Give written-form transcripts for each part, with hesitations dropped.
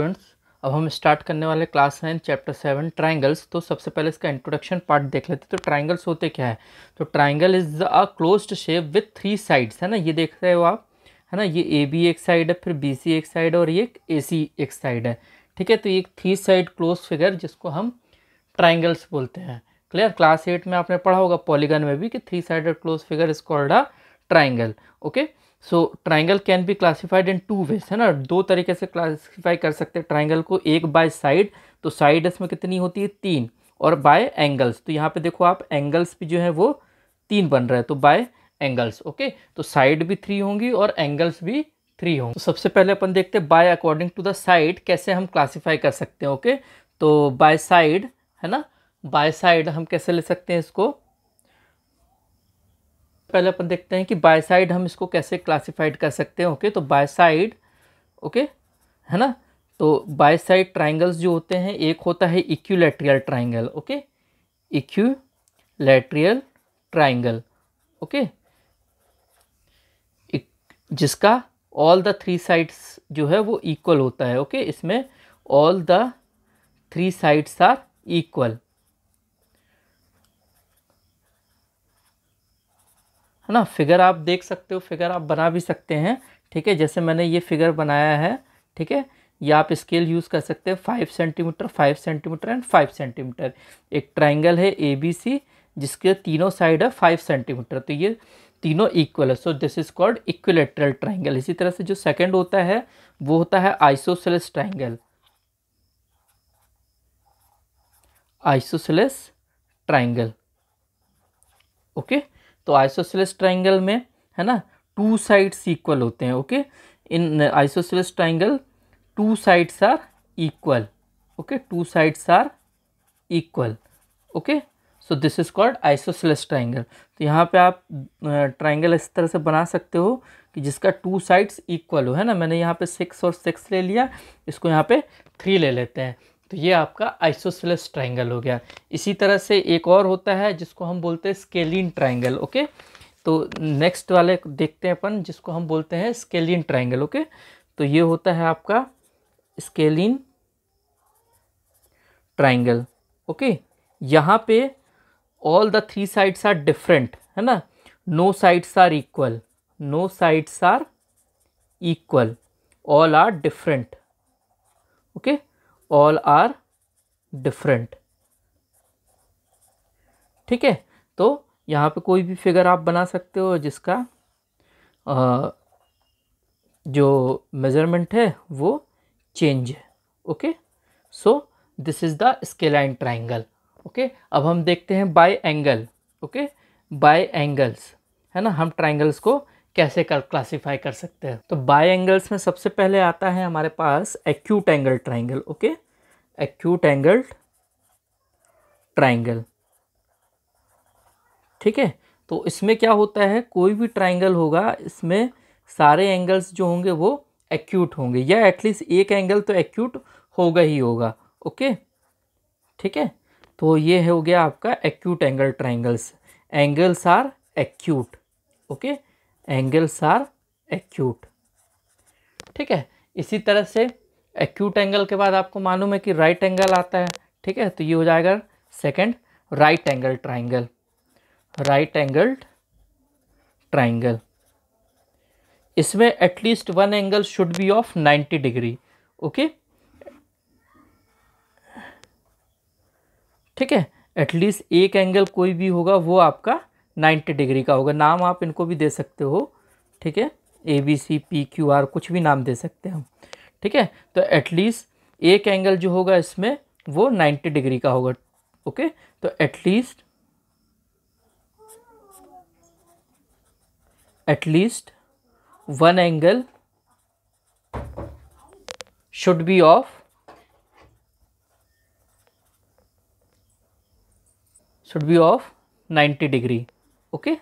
Students, अब हम start करने वाले क्लास 9 चैप्टर 7 ट्राइंगल्स। तो सबसे पहले इसका इंट्रोडक्शन पार्ट देख लेते हैं। तो ट्राइंगल्स होते क्या है? तो triangle is a closed shape with 3 sides, है ना। ये देख रहे हो आप, है ना। ये ए बी एक साइड है, फिर बी सी एक साइड है और ये ए सी एक साइड है। ठीक है, तो ये 3 साइड क्लोज फिगर जिसको हम ट्राइंगल्स बोलते हैं। क्लियर? क्लास 8 में आपने पढ़ा होगा पॉलीगन में भी कि 3 sided close figure is called a triangle. Okay, so triangle can be classified in 2 ways, है ना। 2 तरीके से क्लासिफाई कर सकते हैं ट्राइंगल को। एक बाय साइड, तो साइड इसमें कितनी होती है? 3। और बाय एंगल्स, तो यहाँ पे देखो आप, एंगल्स भी जो है वो 3 बन रहा है, तो बाय एंगल्स। ओके, तो साइड भी 3 होंगी और एंगल्स भी 3 होंगे। तो सबसे पहले अपन देखते हैं by according to the side कैसे हम क्लासीफाई कर सकते हैं। ओके, तो बाय साइड, है ना, बाय साइड हम कैसे ले सकते हैं इसको? पहले अपन देखते हैं कि बाय साइड हम इसको कैसे क्लासिफाइड कर सकते हैं। ओके, तो बाय साइड, ओके, है ना। तो बाय साइड ट्राइंगल्स जो होते हैं, एक होता है equilateral triangle. Okay, equilateral triangle, okay, जिसका ऑल द 3 साइड्स जो है वो इक्वल होता है। ओके, इसमें all the 3 sides are equal, है ना। फिगर आप देख सकते हो, फिगर आप बना भी सकते हैं। ठीक है, जैसे मैंने ये फिगर बनाया है। ठीक है, ये आप स्केल यूज़ कर सकते हैं, 5 सेंटीमीटर, 5 सेंटीमीटर एंड 5 सेंटीमीटर। एक ट्राइंगल है ए बी सी जिसके तीनों साइड है 5 सेंटीमीटर, तो ये तीनों इक्वल है, सो this is called equilateral triangle. इसी तरह से जो सेकंड होता है वो होता है isosceles triangle. Isosceles triangle, okay, तो आइसोसेलेस ट्राइंगल में, है ना, 2 साइड्स इक्वल होते हैं। Okay, in isosceles triangle 2 sides are equal. Okay, 2 sides are equal. Okay, so this is called isosceles triangle. तो यहाँ पे आप ट्राइंगल इस तरह से बना सकते हो कि जिसका 2 साइड्स इक्वल हो, है ना। मैंने यहाँ पे 6 और 6 ले लिया, इसको यहाँ पे 3 ले लेते हैं, तो ये आपका आइसोसेलेस ट्राइंगल हो गया। इसी तरह से एक और होता है जिसको हम बोलते हैं स्केलिन ट्राइंगल। ओके, तो नेक्स्ट वाले देखते हैं अपन, जिसको हम बोलते हैं स्केलिन ट्राइंगल। ओके, तो ये होता है आपका स्केलिन ट्राइंगल। ओके, यहाँ पे all the 3 sides are different, है ना। No sides are equal, no sides are equal, all are different. Okay, all are different. ठीक है, तो यहाँ पे कोई भी फिगर आप बना सकते हो जिसका जो मेजरमेंट है वो चेंज है। Okay, so this is the scalene triangle. Okay, अब हम देखते हैं by angle. Okay, by angles, है ना, हम ट्राइंगल्स को कैसे क्लासीफाई कर सकते हैं। तो बाय एंगल्स में सबसे पहले आता है हमारे पास acute angle triangle. Okay, acute angle triangle. ठीक है, तो इसमें क्या होता है, कोई भी ट्राइंगल होगा इसमें सारे एंगल्स जो होंगे वो एक्यूट होंगे, या एटलीस्ट एक एंगल तो एक्यूट होगा ही होगा। ओके, ठीक है, तो ये हो गया आपका acute angle triangles. Angles are acute. Okay, angles are acute. ठीक है, इसी तरह से एक्यूट एंगल के बाद आपको मालूम है कि राइट एंगल आता है। ठीक है, तो ये हो जाएगा second, right angle triangle. Right angle triangle, इसमें at least one angle should be of 90 degree. Okay, ठीक है, एटलीस्ट एक एंगल कोई भी होगा वो आपका 90 डिग्री का होगा। नाम आप इनको भी दे सकते हो। ठीक है, A B C P Q R कुछ भी नाम दे सकते हैं हम। ठीक है, तो एटलीस्ट एक एंगल जो होगा इसमें वो 90 डिग्री का होगा। ओके, तो at least one angle should be of 90 degree. Okay,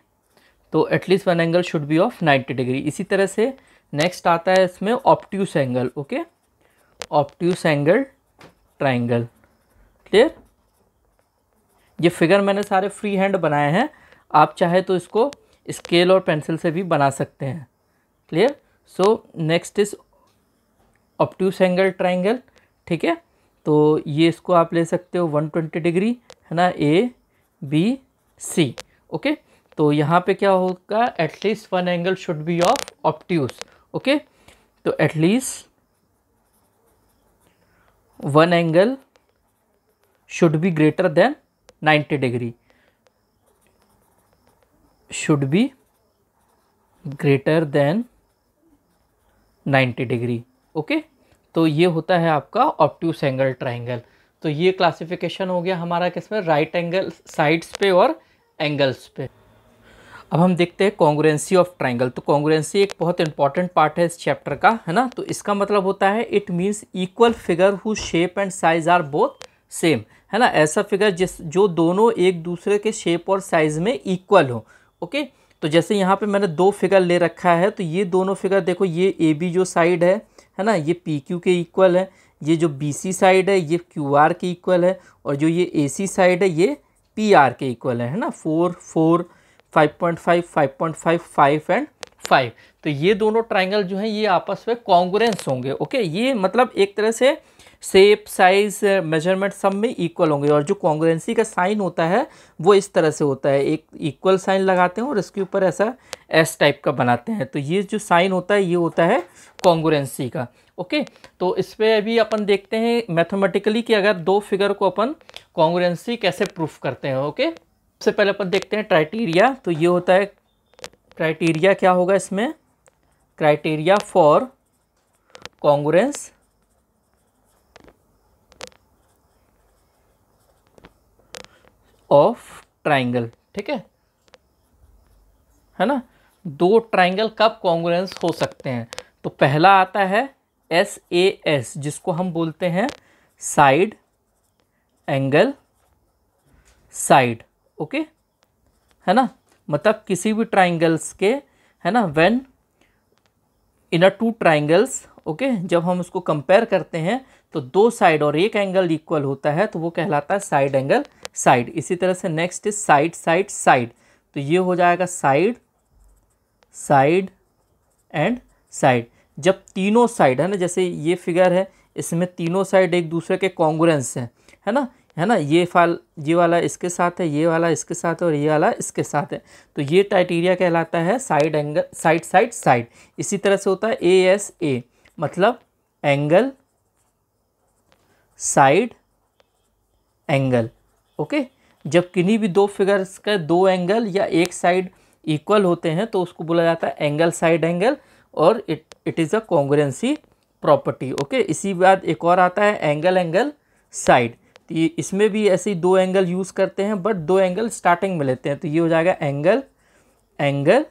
तो at least one angle should be of 90 degree. इसी तरह से नेक्स्ट आता है इसमें obtuse angle. Okay, obtuse angle triangle. Clear? ये फिगर मैंने सारे फ्री हैंड बनाए हैं, आप चाहे तो इसको स्केल और पेंसिल से भी बना सकते हैं। Clear? So next is obtuse angle triangle. ठीक है। तो ये इसको आप ले सकते हो 120 डिग्री, है ना, ए बी सी। ओके, तो यहाँ पे क्या होगा, at least one angle should be of obtuse. Okay, तो at least one angle should be greater than 90 degree, should be greater than 90 degree. Okay, तो ये होता है आपका ऑब्ट्यूस एंगल ट्राइंगल। तो ये क्लासिफिकेशन हो गया हमारा किसमें, राइट एंगल साइड्स पे और एंगल्स पे। अब हम देखते हैं कॉन्ग्रुएंसी ऑफ ट्राइंगल। तो कॉन्ग्रुएंसी एक बहुत इंपॉर्टेंट पार्ट है इस चैप्टर का, है ना। तो इसका मतलब होता है it means equal figure whose shape and size are both same, है ना। ऐसा फिगर जो दोनों एक दूसरे के शेप और साइज में इक्वल हो। ओके, तो जैसे यहाँ पे मैंने दो फिगर ले रखा है, तो ये दोनों फिगर देखो, ये ए बी जो साइड है ना, ये पी क्यू के इक्वल है। ये जो बी सी साइड है ये क्यू आर के इक्वल है, और जो ये ए सी साइड है ये पी आर के इक्वल है ना। 4 4 5.5 5.5 5 एंड 5। तो ये दोनों ट्राइंगल जो हैं ये आपस में कॉन्ग्रुएंस होंगे। ओके, ये मतलब एक तरह से शेप साइज मेजरमेंट सब में इक्वल होंगे। और जो कॉन्ग्रुएंसी का साइन होता है वो इस तरह से होता है, एक इक्वल साइन लगाते हैं और इसके ऊपर ऐसा एस टाइप का बनाते हैं। तो ये जो साइन होता है ये होता है कॉन्ग्रुएंसी का। ओके, तो इस पर अभी अपन देखते हैं मैथमेटिकली कि अगर दो फिगर को अपन कॉन्ग्रुएंसी कैसे प्रूफ करते हैं। ओके, सबसे पहले अपन देखते हैं क्राइटेरिया। तो ये होता है क्राइटेरिया, क्या होगा इसमें, criteria for congruence of triangle. ठीक है ना। दो ट्राइंगल कब कॉन्ग्रुएंस हो सकते हैं, तो पहला आता है SAS, जिसको हम बोलते हैं साइड एंगल साइड। ओके, है ना, मतलब किसी भी ट्राइंगल्स के, है ना, when in a two triangles, okay, जब हम उसको कंपेयर करते हैं तो दो साइड और एक एंगल इक्वल होता है तो वो कहलाता है साइड एंगल साइड। इसी तरह से next is side side side. तो ये हो जाएगा साइड साइड एंड साइड। जब तीनों साइड, है ना, जैसे ये फिगर है इसमें तीनों साइड एक दूसरे के कॉन्ग्रुएंस हैं, है ना, ये वाला इसके साथ है, ये वाला इसके साथ है और ये वाला इसके साथ है। तो ये क्राइटेरिया कहलाता है side angle side side side. इसी तरह से होता है ASA, मतलब एंगल साइड एंगल। ओके, जब किन्हीं भी दो फिगर्स का दो एंगल या एक साइड इक्वल होते हैं तो उसको बोला जाता है एंगल साइड एंगल, और it is a congruency property. Okay, इसी बाद एक और आता है एंगल एंगल साइड। तो ये इसमें भी ऐसे ही दो एंगल यूज़ करते हैं, बट दो एंगल स्टार्टिंग में लेते हैं। तो ये हो जाएगा एंगल एंगल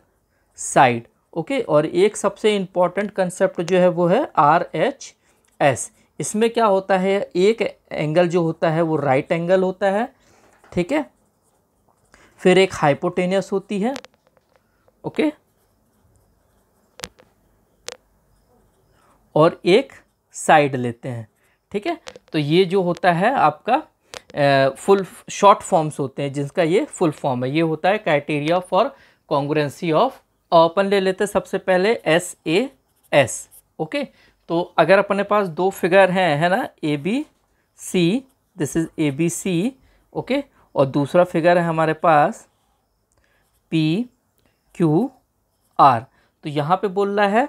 साइड। ओके, और एक सबसे इम्पॉर्टेंट कंसेप्ट जो है वो है RHS। इसमें क्या होता है, एक एंगल जो होता है वो राइट एंगल होता है, ठीक है, फिर एक हाइपोटेनियस होती है, ओके, और एक साइड लेते हैं। ठीक है, तो ये जो होता है आपका फुल शॉर्ट फॉर्म्स होते हैं जिसका ये फुल फॉर्म है। ये होता है क्राइटेरिया फॉर कॉन्ग्रुएंसी ऑफ, अपन ले लेते हैं सबसे पहले SAS। ओके, तो अगर अपने पास दो फिगर हैं, है ना, ABC, this is ABC, okay, और दूसरा फिगर है हमारे पास PQR। तो यहाँ पे बोल रहा है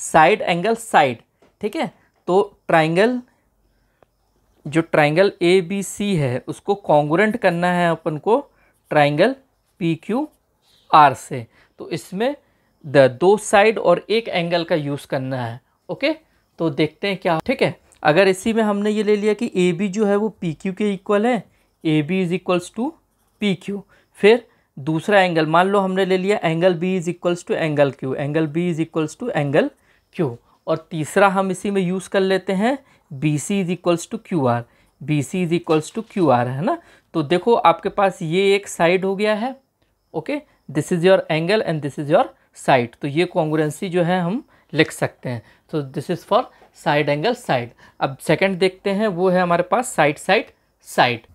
साइड एंगल साइड। ठीक है, तो ट्राइंगल जो ट्राइंगल ABC है उसको कॉन्ग्रुएंट करना है अपन को ट्राइंगल PQR से। तो इसमें दो साइड और एक एंगल का यूज़ करना है। ओके, तो देखते हैं क्या। ठीक है, अगर इसी में हमने ये ले लिया कि AB जो है वो PQ के इक्वल है, AB is equals to PQ, फिर दूसरा एंगल मान लो हमने ले लिया angle B is equals to angle Q, angle B is equals to angle Q, और तीसरा हम इसी में यूज़ कर लेते हैं BC is equals to QR, BC is equals to QR, है ना। तो देखो आपके पास ये एक साइड हो गया है, okay, this is your angle and this is your side. तो ये कॉन्ग्रुएंसी जो है हम लिख सकते हैं। तो this is for side angle side. अब सेकंड देखते हैं, वो है हमारे पास साइड साइड साइड।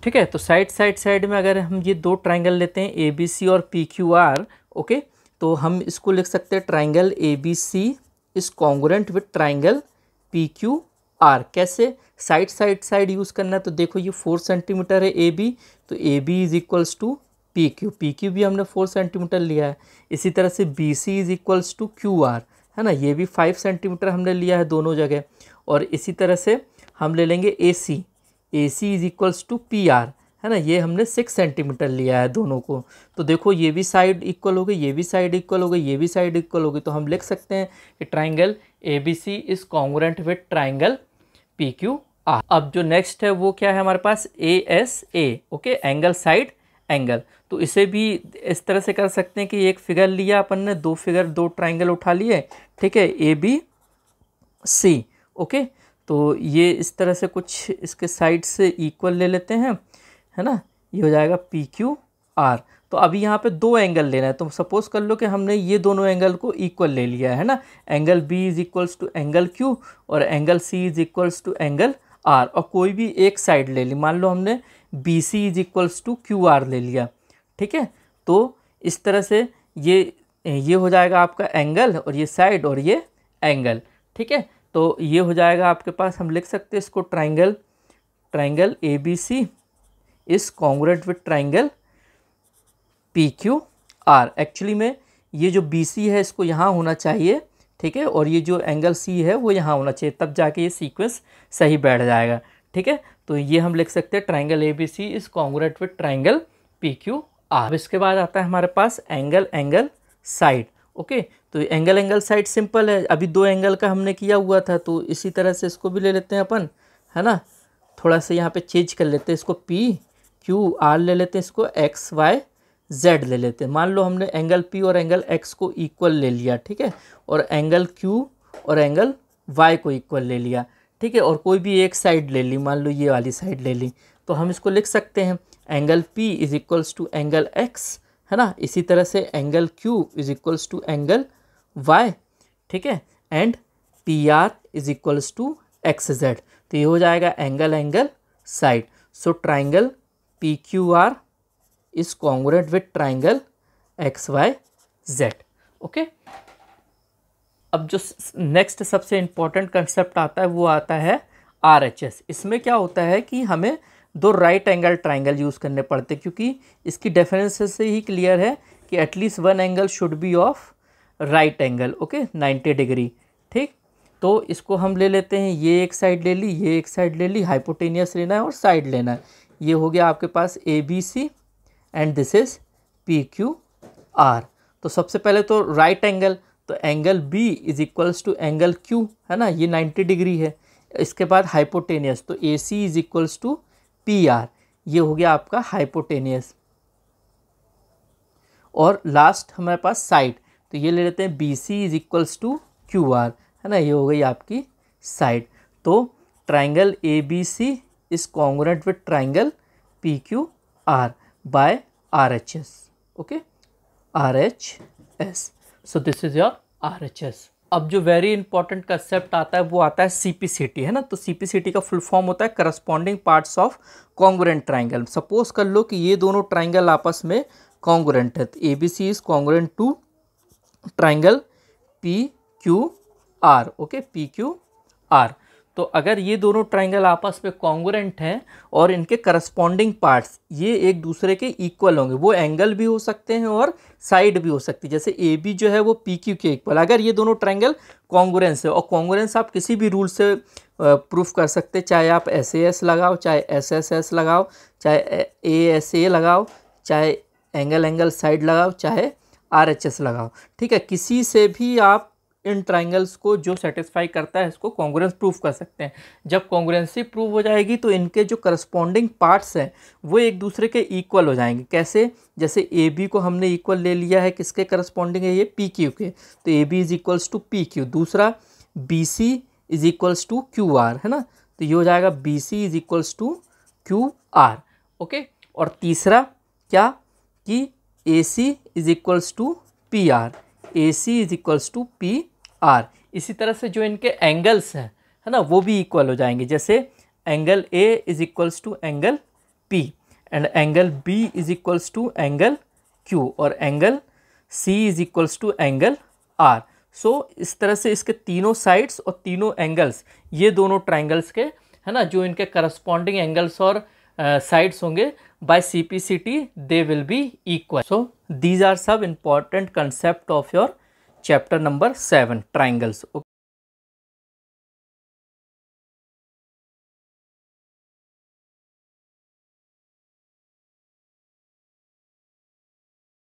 ठीक है, तो साइड साइड साइड में अगर हम ये दो ट्राइंगल लेते हैं ABC और PQR, ओके, तो हम इसको लिख सकते हैं triangle ABC is congruent with triangle PQR। R. कैसे? साइड यूज़ करना है। तो देखो ये 4 सेंटीमीटर है ए बी, तो A B is equals to P Q भी हमने 4 सेंटीमीटर लिया है। इसी तरह से B C is equals to Q R, है ना, ये भी 5 सेंटीमीटर हमने लिया है दोनों जगह। और इसी तरह से हम ले लेंगे A C is equals to P R, है ना, ये हमने 6 सेंटीमीटर लिया है दोनों को। तो देखो ये भी साइड इक्वल हो गई, ये भी साइड इक्वल हो गई, ये भी साइड इक्वल हो गई। तो हम लिख सकते हैं कि triangle A B C is congruent with triangle P Q R. अब जो नेक्स्ट है वो क्या है हमारे पास, A S A, okay, angle side angle. तो इसे भी इस तरह से कर सकते हैं कि एक फिगर लिया अपन ने, दो ट्राइंगल उठा लिए, ठीक है, ए बी सी, ओके। तो ये इस तरह से कुछ इसके साइड से इक्वल ले लेते हैं, है ना, ये हो जाएगा पी क्यू आर। तो अभी यहाँ पे दो एंगल लेना है। तो सपोज कर लो कि हमने ये दोनों एंगल को इक्वल ले लिया है ना, angle B is equals to angle Q और angle C is equals to angle R, और कोई भी एक साइड ले ली। मान लो हमने B C is equals to Q R ले लिया, ठीक है। तो इस तरह से ये हो जाएगा आपका एंगल, और ये साइड और ये एंगल, ठीक है। तो ये हो जाएगा आपके पास, हम लिख सकते हैं इसको triangle A B C is congruent with triangle P Q R. Actually में ये जो बी सी है इसको यहाँ होना चाहिए, ठीक है, और ये जो एंगल सी है वो यहाँ होना चाहिए, तब जाके ये सीक्वेंस सही बैठ जाएगा, ठीक है। तो ये हम लिख सकते हैं triangle A B C is congruent with triangle P Q R. इसके बाद आता है हमारे पास एंगल साइड, ओके। तो एंगल साइड सिंपल है, अभी दो एंगल का हमने किया हुआ था, तो इसी तरह से इसको भी ले लेते हैं अपन, है ना। थोड़ा सा यहाँ पे चेंज कर लेते हैं, इसको पी क्यू आर ले लेते हैं, इसको एक्स वाई जेड ले लेते हैं। मान लो हमने एंगल पी और एंगल एक्स को इक्वल ले लिया, ठीक है, और एंगल क्यू और एंगल वाई को इक्वल ले लिया, ठीक है, और कोई भी एक साइड ले ली, मान लो ये वाली साइड ले ली। तो हम इसको लिख सकते हैं angle P is equals to angle X, है ना। इसी तरह से angle Q is equals to angle Y, ठीक है, and P R is equals to X Z. तो ये हो जाएगा angle side. So triangle P Q R is congruent with triangle X Y Z, okay. अब जो नेक्स्ट सबसे important concept आता है वो आता है RHS। इसमें क्या होता है कि हमें दो राइट एंगल ट्राइंगल यूज़ करने पड़ते हैं, क्योंकि इसकी डेफिनेशन से ही क्लियर है कि at least one angle should be of right angle, okay, 90 degree, ठीक। तो इसको हम ले लेते हैं, ये एक साइड ले ली, ये एक साइड ले ली, हाइपोटेनियस लेना है और साइड लेना है। ये हो गया आपके पास A B C and this is P Q R. तो सबसे पहले तो राइट एंगल, तो angle B is equals to angle Q, है ना, ये 90 डिग्री है। इसके बाद हाइपोटेनियस, तो A C is equals to P R, ये हो गया आपका हाइपोटेनियस। और लास्ट हमारे पास साइड, तो ये ले लेते हैं B C is equals to Q R, है ना, ये हो गई आपकी साइड। तो triangle A B C is congruent with triangle P Q R by RHS, okay, RHS। So this is your RHS। अब जो वेरी इंपॉर्टेंट कंसेप्ट आता है वो आता है CPCT, है ना। तो CPCT का फुल फॉर्म होता है corresponding parts of congruent triangle. Suppose कर लो कि ये दोनों ट्राइंगल आपस में कॉन्ग्रुएंट है, तो ABC is congruent to triangle PQR, okay, PQR। तो अगर ये दोनों ट्राइंगल आपस में कॉन्ग्रुएंट हैं और इनके करस्पॉन्डिंग पार्ट्स ये एक दूसरे के इक्वल होंगे, वो एंगल भी हो सकते हैं और साइड भी हो सकती है। जैसे AB जो है वो PQ के इक्वल, अगर ये दोनों ट्राइंगल कॉन्ग्रुएंस है, और कॉन्ग्रुएंस आप किसी भी रूल से प्रूफ कर सकते हैं, चाहे आप SAS लगाओ, चाहे SSS लगाओ, चाहे ASA लगाओ, चाहे एंगल साइड लगाओ, चाहे RHS लगाओ, ठीक है। किसी से भी आप इन ट्राइंगल्स को जो सेटिस्फाई करता है इसको कॉन्ग्रुएंस प्रूफ कर सकते हैं। जब कॉन्ग्रुएंसी प्रूफ हो जाएगी तो इनके जो करस्पॉन्डिंग पार्ट्स हैं वो एक दूसरे के इक्वल हो जाएंगे। कैसे? जैसे ए बी को हमने इक्वल ले लिया है, किसके करस्पॉन्डिंग है, ये पी क्यू के, तो A B is equals to P Q. दूसरा B C is equals to Q R, है ना, तो ये हो जाएगा B C is equals to Q R, okay. और तीसरा क्या कि A C is equals to P R, A C is equals to P R. इसी तरह से जो इनके एंगल्स हैं, है ना, वो भी इक्वल हो जाएंगे। जैसे angle A is equals to angle P and angle B is equals to angle Q और angle C is equals to angle R. So इस तरह से इसके तीनों साइड्स और तीनों एंगल्स, ये दोनों ट्राइंगल्स के, है ना, जो इनके करस्पॉन्डिंग एंगल्स और साइड्स होंगे by CPCT they will be equal. So these are सब important concept of your chapter number 7 triangles.